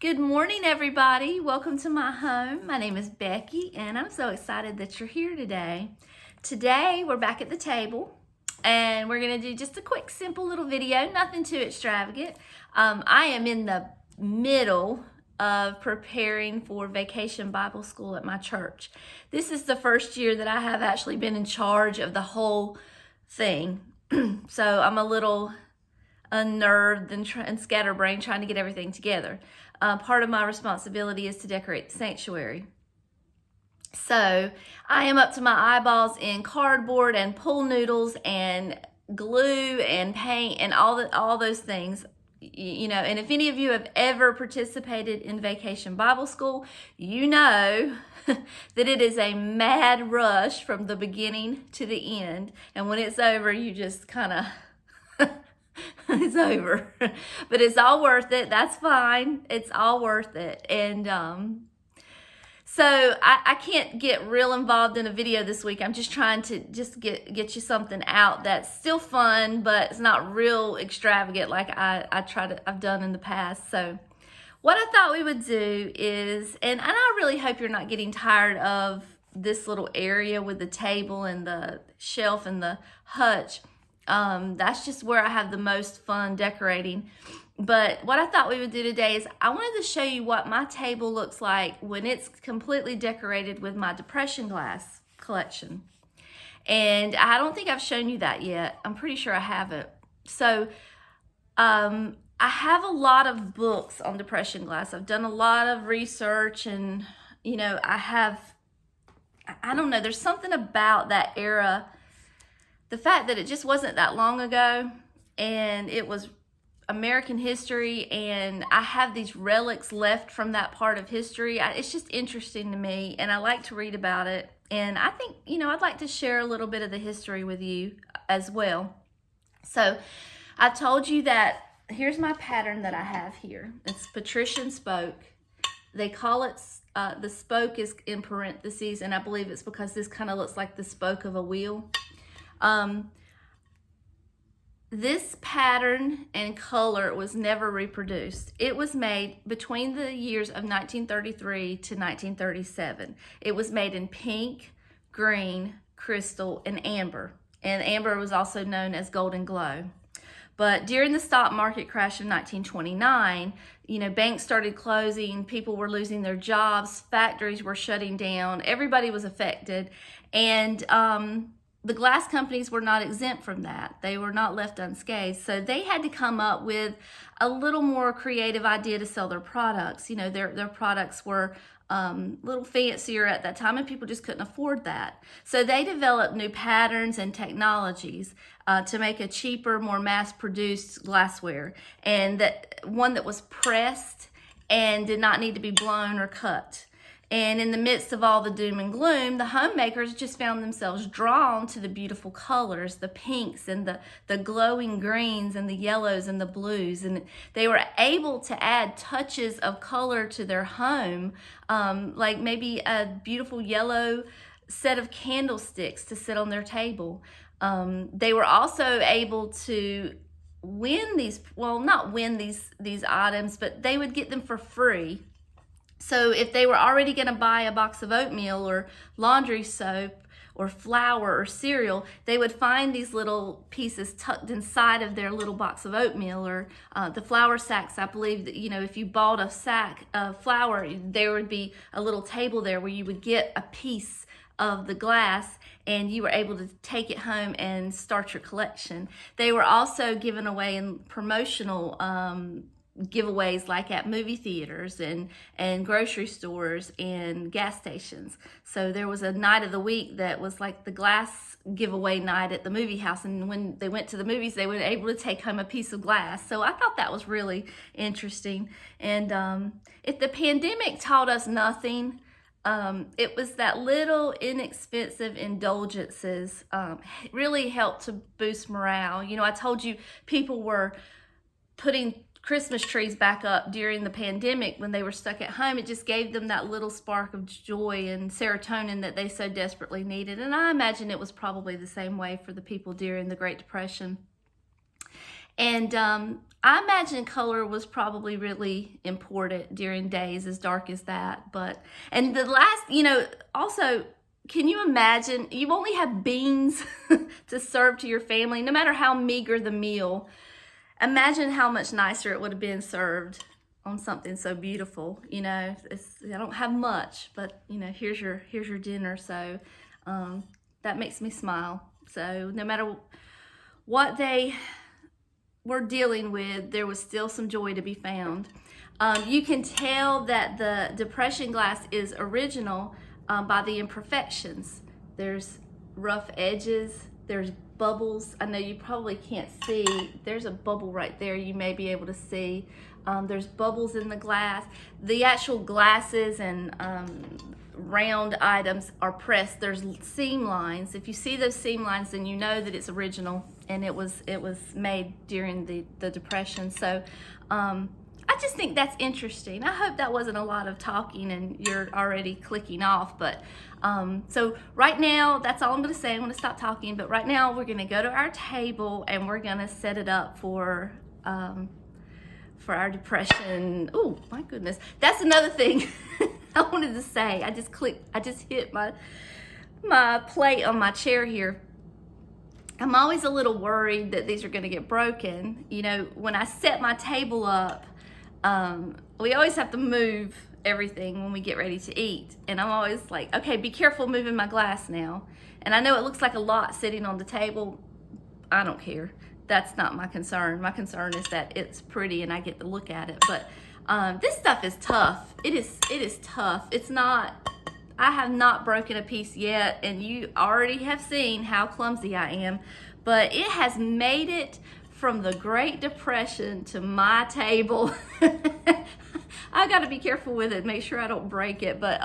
Good morning, everybody. Welcome to my home. My name is Becky, and I'm so excited that you're here today. Today, we're back at the table, and we're going to do just a quick, simple little video, nothing too extravagant. I am in the middle of preparing for Vacation Bible School at my church. This is the first year that I have actually been in charge of the whole thing. So I'm a little unnerved and scatterbrained trying to get everything together. Part of my responsibility is to decorate the sanctuary. So I am up to my eyeballs in cardboard and pool noodles and glue and paint and all those things. You know, and if any of you have ever participated in Vacation Bible School, you know that it is a mad rush from the beginning to the end. And when it's over, you just kind of it's over. But it's all worth it. That's fine. It's all worth it. And so I can't get real involved in a video this week. I'm just trying to just get you something out that's still fun, but it's not real extravagant like I've done in the past. So what I thought we would do is, and I really hope you're not getting tired of this little area with the table and the shelf and the hutch. That's just where I have the most fun decorating. But what I thought we would do today is I wanted to show you what my table looks like when it's completely decorated with my Depression Glass collection. And I don't think I've shown you that yet. I'm pretty sure I haven't. So I have a lot of books on Depression Glass. I've done a lot of research, and you know, I don't know, there's something about that era. The fact that it just wasn't that long ago, and it was American history, and I have these relics left from that part of history. It's just interesting to me, and I like to read about it. And I think, you know, I'd like to share a little bit of the history with you as well. So I told you that here's my pattern that I have here. It's patrician spoke. They call it, the spoke is in parentheses, and I believe it's because this kind of looks like the spoke of a wheel. This pattern and color was never reproduced. It was made between the years of 1933 to 1937. It was made in pink, green, crystal, and amber. And amber was also known as golden glow. But during the stock market crash of 1929, you know, banks started closing, people were losing their jobs, factories were shutting down, everybody was affected. And the glass companies were not exempt from that. They were not left unscathed. So they had to come up with a little more creative idea to sell their products. You know, their products were a little fancier at that time, and people just couldn't afford that. So they developed new patterns and technologies to make a cheaper, more mass-produced glassware, and one that was pressed and did not need to be blown or cut. And in the midst of all the doom and gloom, the homemakers just found themselves drawn to the beautiful colors, the pinks and the glowing greens and the yellows and the blues. And they were able to add touches of color to their home, like maybe a beautiful yellow set of candlesticks to sit on their table. They were also able to win these, well, not win these items, but they would get them for free. So if they were already going to buy a box of oatmeal or laundry soap or flour or cereal, they would find these little pieces tucked inside of their little box of oatmeal, or the flour sacks. I believe that, you know, if you bought a sack of flour, there would be a little table there where you would get a piece of the glass, and you were able to take it home and start your collection. They were also given away in promotional giveaways, like at movie theaters and grocery stores and gas stations. So there was a night of the week that was like the glass giveaway night at the movie house, and when they went to the movies, they were able to take home a piece of glass. So I thought that was really interesting. And if the pandemic taught us nothing, it was that little inexpensive indulgences really helped to boost morale. You know, I told you people were putting Christmas trees back up during the pandemic when they were stuck at home. It just gave them that little spark of joy and serotonin that they so desperately needed. And I imagine it was probably the same way for the people during the Great Depression. And I imagine color was probably really important during days as dark as that. But, and the last, you know, also, can you imagine, you only have beans to serve to your family, no matter how meager the meal. Imagine how much nicer it would have been served on something so beautiful. You know, I don't have much, but you know, here's your dinner. So that makes me smile. So no matter what they were dealing with, there was still some joy to be found. You can tell that the Depression glass is original by the imperfections. There's rough edges, there's bubbles. I know you probably can't see. There's a bubble right there you may be able to see. There's bubbles in the glass. The actual glasses and round items are pressed. There's seam lines. If you see those seam lines, then you know that it's original and it was made during the Depression. So I just think that's interesting. I hope that wasn't a lot of talking and you're already clicking off. But so right now, that's all I'm going to say. I'm going to stop talking. But right now, we're going to go to our table and we're going to set it up for our Depression. Oh my goodness, that's another thing I wanted to say. I just hit my plate on my chair here. I'm always a little worried that these are going to get broken. You know, when I set my table up, we always have to move everything when we get ready to eat. And I'm always like, okay, be careful moving my glass now. And I know it looks like a lot sitting on the table. I don't care. That's not my concern. My concern is that it's pretty and I get to look at it. But this stuff is tough. It is tough. It's not, I have not broken a piece yet, and you already have seen how clumsy I am, but it has made it from the Great Depression to my table. I got to be careful with it, make sure I don't break it, but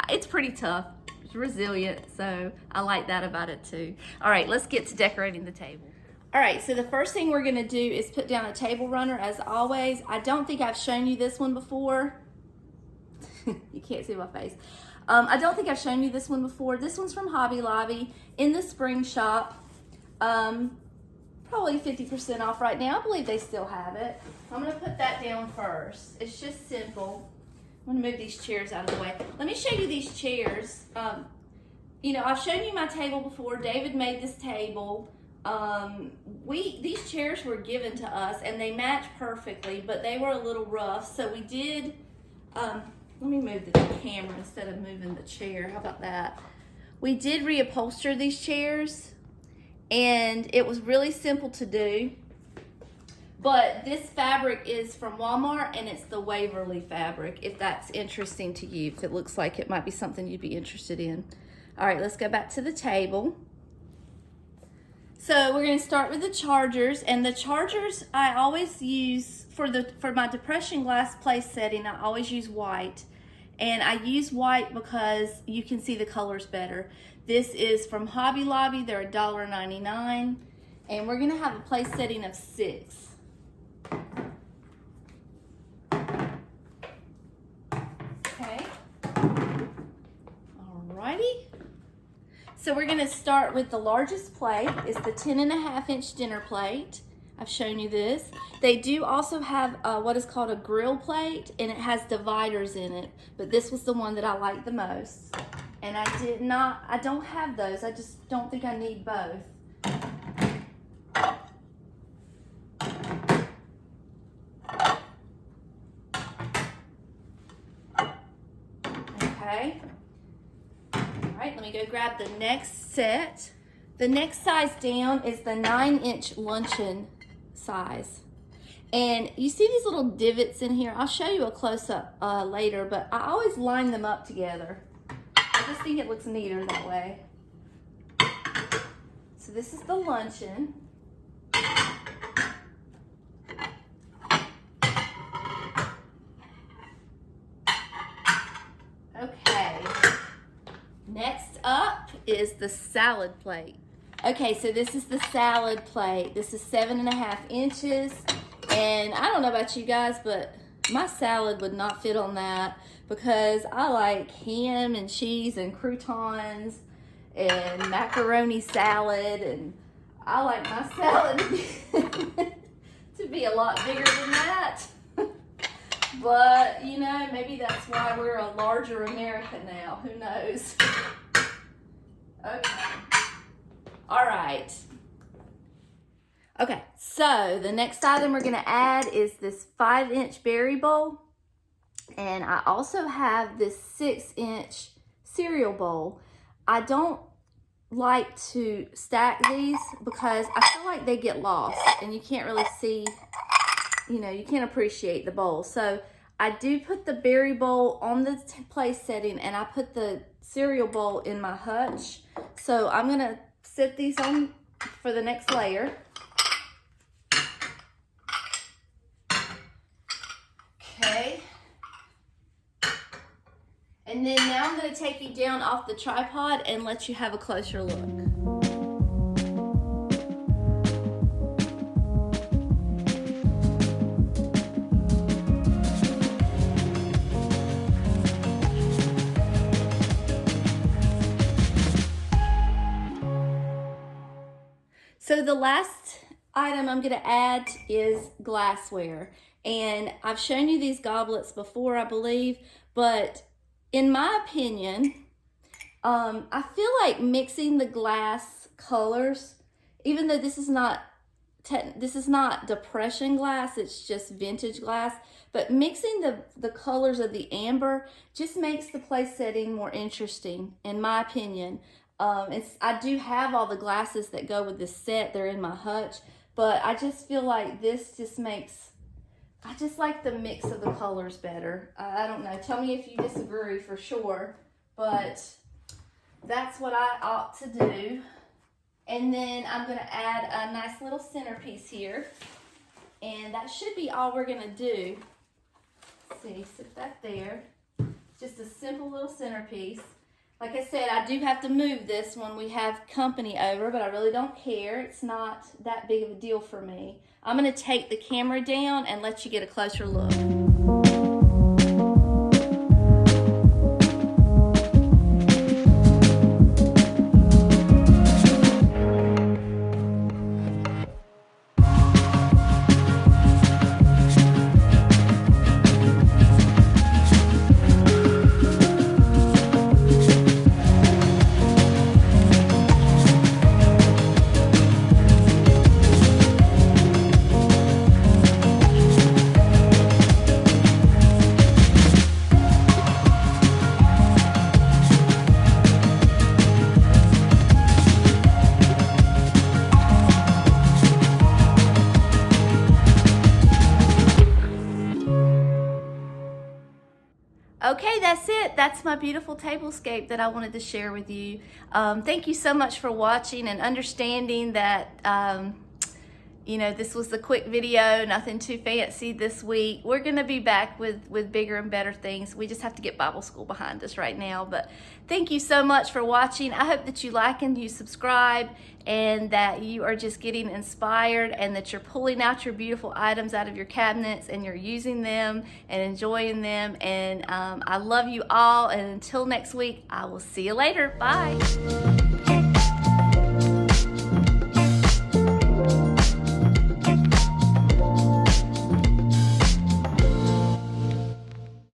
it's pretty tough. It's resilient, so I like that about it too. All right, let's get to decorating the table. All right, so the first thing we're gonna do is put down a table runner as always. I don't think I've shown you this one before. You can't see my face. I don't think I've shown you this one before. This one's from Hobby Lobby in the spring shop. Probably 50% off right now. I believe they still have it. I'm gonna put that down first. It's just simple. I'm gonna move these chairs out of the way. Let me show you these chairs. You know, I've shown you my table before. David made this table. These chairs were given to us and they match perfectly, but they were a little rough. So we did, let me move the camera instead of moving the chair. How about that? We did reupholster these chairs and it was really simple to do. But this fabric is from Walmart and it's the Waverly fabric, if that's interesting to you, if it looks like it might be something you'd be interested in. All right, let's go back to the table. So we're going to start with the chargers, and the chargers I always use for my Depression glass place setting. I always use white, and I use white because you can see the colors better. This is from Hobby Lobby. They're $1.99, and we're going to have a place setting of 6. Okay. Alrighty. So we're gonna start with the largest plate. It's the 10.5-inch dinner plate. I've shown you this. They do also have what is called a grill plate, and it has dividers in it, but this was the one that I liked the most. And I don't have those. I just don't think I need both. Okay. Right, let me go grab the next set. The next size down is the 9-inch luncheon size. And you see these little divots in here? I'll show you a close-up later, but I always line them up together. I just think it looks neater that way. So this is the luncheon. Okay. Next up is the salad plate. Okay, so this is the salad plate. This is 7.5 inches. And I don't know about you guys, but my salad would not fit on that because I like ham and cheese and croutons and macaroni salad, and I like my salad to be a lot bigger than that. But, you know, maybe that's why we're a larger America now. Who knows? Okay. All right. Okay, so the next item we're going to add is this 5-inch berry bowl. And I also have this 6-inch cereal bowl. I don't like to stack these because I feel like they get lost and you can't really see, you know, you can't appreciate the bowl. So I do put the berry bowl on the place setting and I put the cereal bowl in my hutch. So I'm gonna set these on for the next layer. Okay. And then now I'm gonna take you down off the tripod and let you have a closer look. So the last item I'm going to add is glassware. And I've shown you these goblets before, I believe, but in my opinion, I feel like mixing the glass colors, even though this is not Depression glass, it's just vintage glass, but mixing the colors of the amber just makes the place setting more interesting, in my opinion. I do have all the glasses that go with this set. They're in my hutch, but I just feel like this just makes, I just like the mix of the colors better. I don't know. Tell me if you disagree for sure, but that's what I ought to do. And then I'm going to add a nice little centerpiece here. And that should be all we're going to do. Let's see, sit that there. Just a simple little centerpiece. Like I said, I do have to move this when we have company over, but I really don't care. It's not that big of a deal for me. I'm going to take the camera down and let you get a closer look. Okay, that's it. That's my beautiful tablescape that I wanted to share with you. Thank you so much for watching and understanding that, you know, this was a quick video, nothing too fancy this week. We're going to be back with bigger and better things. We just have to get Bible school behind us right now. But thank you so much for watching. I hope that you like and you subscribe and that you are just getting inspired and that you're pulling out your beautiful items out of your cabinets and you're using them and enjoying them. And I love you all. And until next week, I will see you later. Bye.